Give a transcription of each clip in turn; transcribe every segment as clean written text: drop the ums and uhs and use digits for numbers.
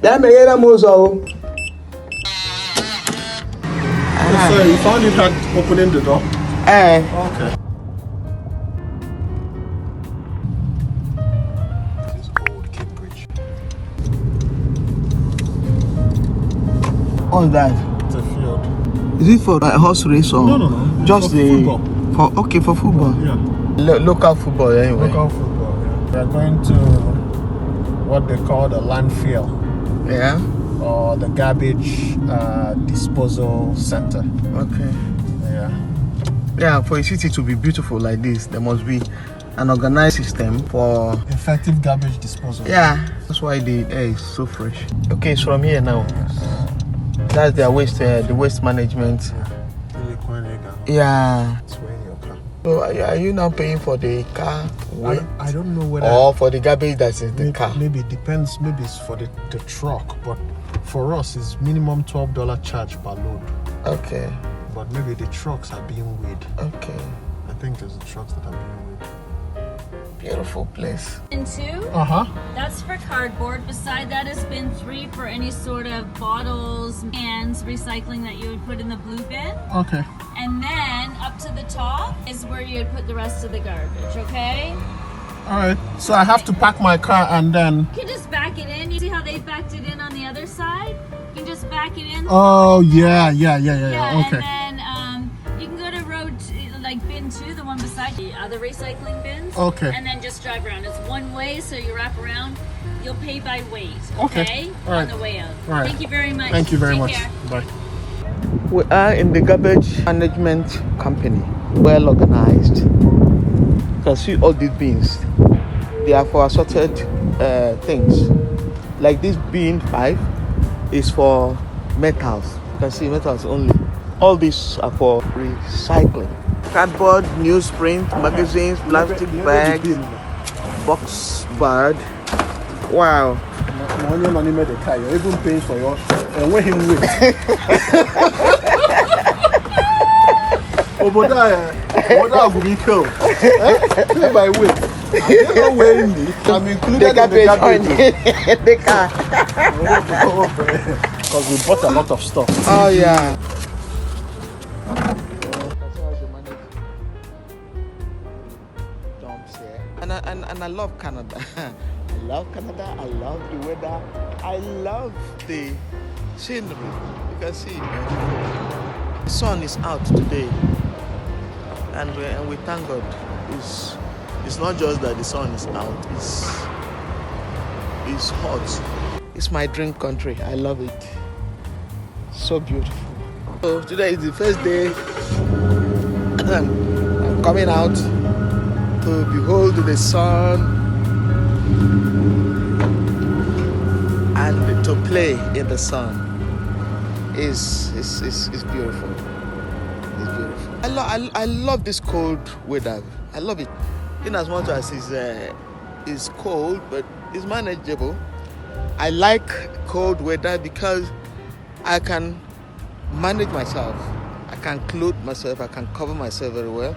That may get a mozo. So you found it hard opening the door? Eh. Okay. This old Cambridge. What's that? It's a field. Is it for a horse race or? No. Just for the football. For football. Yeah. Local football anyway. Local football. Yeah. We are going to what they call the landfill. Yeah. Or the garbage disposal center. Okay. Yeah. Yeah, for a city to be beautiful like this, there must be an organized system for Effective garbage disposal. Yeah, that's why the air is so fresh. Okay, it's from here now. That's their waste, the waste management. Yeah. It's way in your car. So are you now paying for the car weight? I don't know whether. Or for the garbage that's in the car? Maybe it depends. Maybe it's for the truck, but for us, it's minimum $12 charge per load. Okay. But maybe the trucks are being weighed. Okay. I think there's the trucks that are being weighed. Beautiful place. Bin 2, that's for cardboard. Beside that is bin 3 for any sort of bottles, cans, recycling that you would put in the blue bin. Okay. And then up to the top is where you would put the rest of the garbage, okay? All right. So I have to pack my car and then. You can just back it in. You see how they backed it in on the other side? You can just back it in. Oh, yeah. Okay. And then you can go to road, like bin 2, the one beside the other recycling bins. Okay. And then just drive around. It's one way, so you wrap around. You'll pay by weight, Okay. All right. On the way out. All right. Thank you very much. Thank you very Take much. care. Bye. We are in the garbage management company, well organized. You can see all these bins. They are for assorted things. Like this bin 5 is for metals. You can see metals only. All these are for recycling. Cardboard, newsprint, magazines, plastic bags, box bird. Wow. Money made the car. You're even paying for your and when him wait. Oboda will be killed. Pay by weight. I'm included in the garbage. The car. Because we bought a lot of stuff. Oh yeah. And I love Canada. I love Canada. I love the weather. I love the scenery. You can see the sun is out today, and we thank God. It's not just that the sun is out. It's hot. It's my dream country. I love it. So beautiful. So today is the first day I'm coming out to behold the sun and to play in the sun. It's beautiful. It's beautiful. I love this cold weather. I love it. In as much as it's cold, but it's manageable. I like cold weather because I can manage myself. I can clothe myself. I can cover myself very well.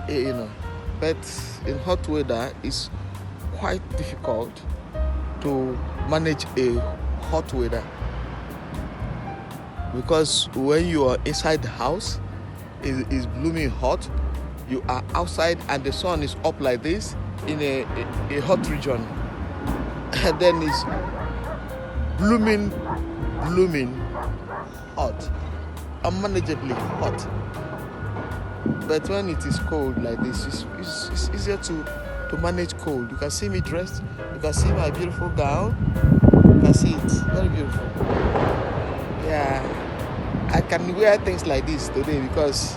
You know, but in hot weather it's quite difficult to manage a hot weather, because when you are inside the house, it's blooming hot. You are outside and the sun is up like this in a hot region, and then it's blooming hot, unmanageably hot. But when it is cold like this, it's easier to manage cold. You can see me dressed. You can see my beautiful gown. You can see it. Very beautiful. Yeah. I can wear things like this today because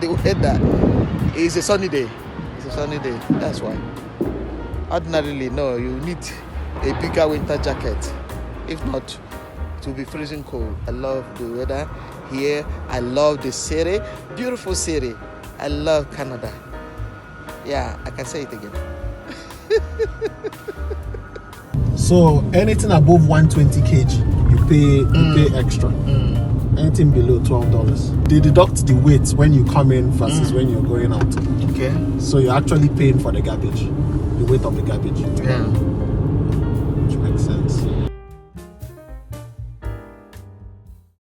the weather is a sunny day. It's a sunny day. That's why. Ordinarily, no, you need a bigger winter jacket. If not, it will be freezing cold. I love the weather here. I love the city. Beautiful city. I love Canada. Yeah, I can say it again. So anything above 120 kg, you pay extra. Anything below $12, they deduct the weight when you come in versus when you're going out. Okay. So you're actually paying for the garbage. the weight of the garbage. Yeah. Which makes sense.